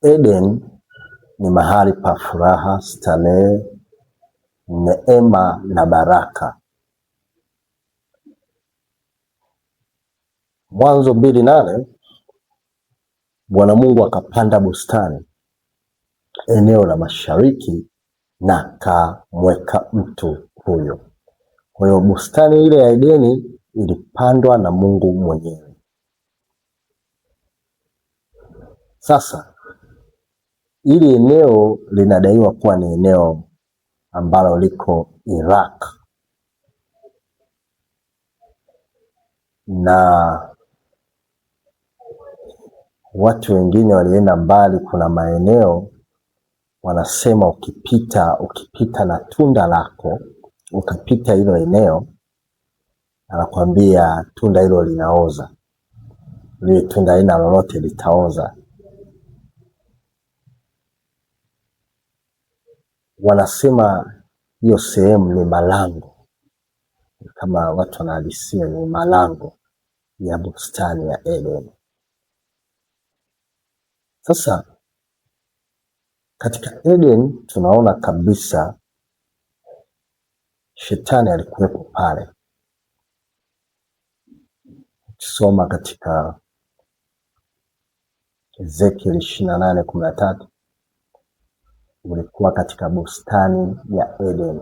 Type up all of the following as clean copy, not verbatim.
Eden ni mahali pa furaha, starehe, neema na baraka. Mwanzo 2:8 Bwana Mungu akapanda bustani eneo la mashariki na akamweka mtu huyo. Kwa hiyo bustani ile ya Edeni ilipandwa na Mungu mwenyewe. Sasa ili eneo linadaiwa kuwa ni eneo ambalo liko Iraq, na watu wengine walienda mbali. Kuna maeneo wanasema ukipita na tunda lako, ukapita hilo eneo, anakuambia tunda hilo linaoza, lile tunda aina lolote litaoza. Wanasema hiyo sehemu ni malango, kama watu wanahadisia, ni malango ya bustani ya Eden. Sasa katika Eden tunaona kabisa shetani alikuwepo pale. Ukisoma katika Ezekiel 28:13 ulikuwa katika bustani ya Eden.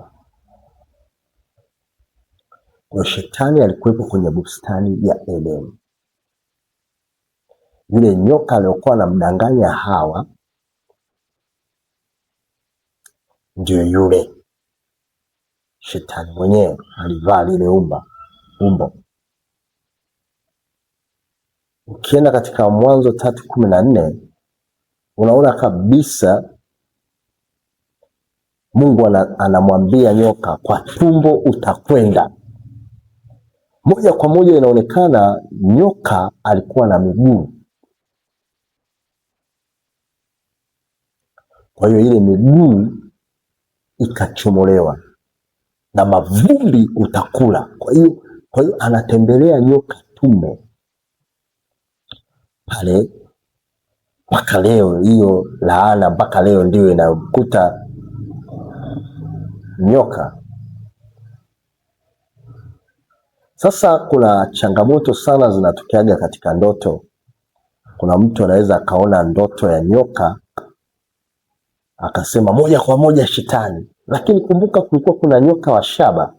Kwa shetani alikuwepo kwenye bustani ya Eden. Yule nyoka aliyokuwa anamdanganya Hawa ndio yule shetani mwenyewe, alivaa lile umbo. Ukienda katika Mwanzo 3:14 unaona kabisa Mungu anamwambia nyoka, kwa tumbo utakwenda. Moja kwa moja inaonekana nyoka alikuwa na miguu. Kwa hiyo ile miguu ikachomolewa na mavumbi utakula. Kwa hiyo anatembelea nyoka tumbo pale mpaka leo. Hiyo laana mpaka leo ndio inamkuta nyoka. Sasa kuna changamoto sana zinatokeaga katika ndoto. Kuna mtu anaweza akaona ndoto ya nyoka akasema moja kwa moja shetani, lakini kumbuka kulikuwa kuna nyoka wa shaba.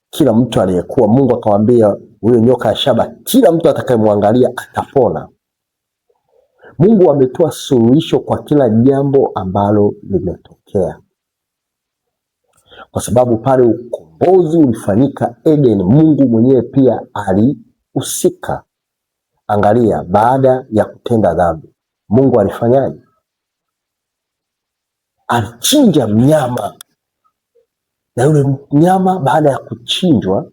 Kila mtu aliyekuwa, Mungu akamwambia huyo nyoka wa shaba, kila mtu atakayemwangalia atapona. Mungu ametoa suluhisho kwa kila jambo ambalo limetokea, kwa sababu pale ukombozi ulifanyika Eden, Mungu mwenyewe pia alihusika. Angalia, baada ya kutenda dhambi, Mungu alifanyaje? Alichinja mnyama, na yule mnyama baada ya kuchinjwa,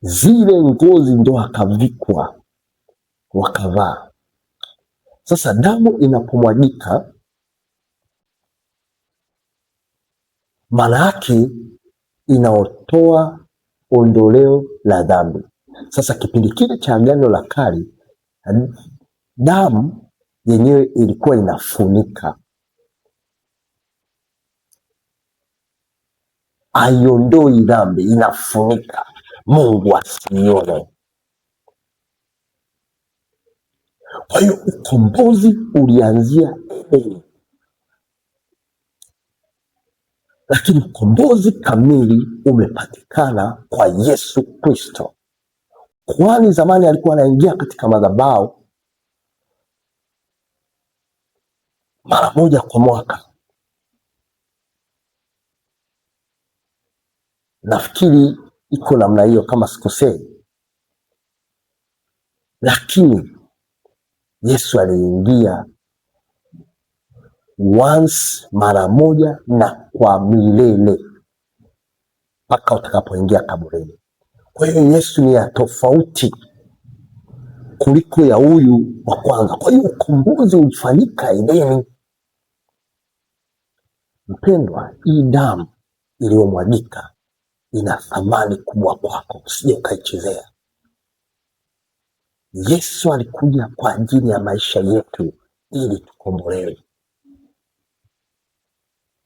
zile ngozi ndo akavikwa wakavaa. Sasa damu inapomwagika, maana yake inaotoa ondoleo la dhambi. Sasa kipindi kile cha Agano la Kale, damu yenyewe ilikuwa inafunika, aiondoi dhambi, inafunika Mungu asione. Kwa hiyo ukombozi ulianzia Eden, lakini ukombozi kamili umepatikana kwa Yesu Kristo. Kwani zamani alikuwa anaingia katika madhabahu mara moja kwa mwaka. Nafikiri iko namna hiyo kama sikosei. Lakini Yesu aliingia once, mara moja na kwa milele, mpaka utakapoingia kaburini. Kwa hiyo Yesu ni ya tofauti kuliko ya huyu wa kwanza. Kwa hiyo ukombozi ulifanyika Edeni. Mpendwa, hii damu iliyomwagika ina thamani kubwa kwako, usije ukaichezea. Yesu alikuja kwa ajili ya maisha yetu ili tukombolewe.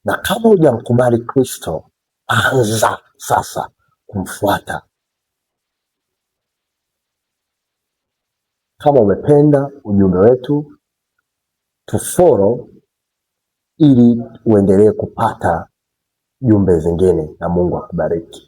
Na kama hujamkubali Kristo, anza sasa kumfuata. Kama umependa ujumbe wetu, tufollow ili uendelee kupata jumbe zingine, na Mungu akubariki.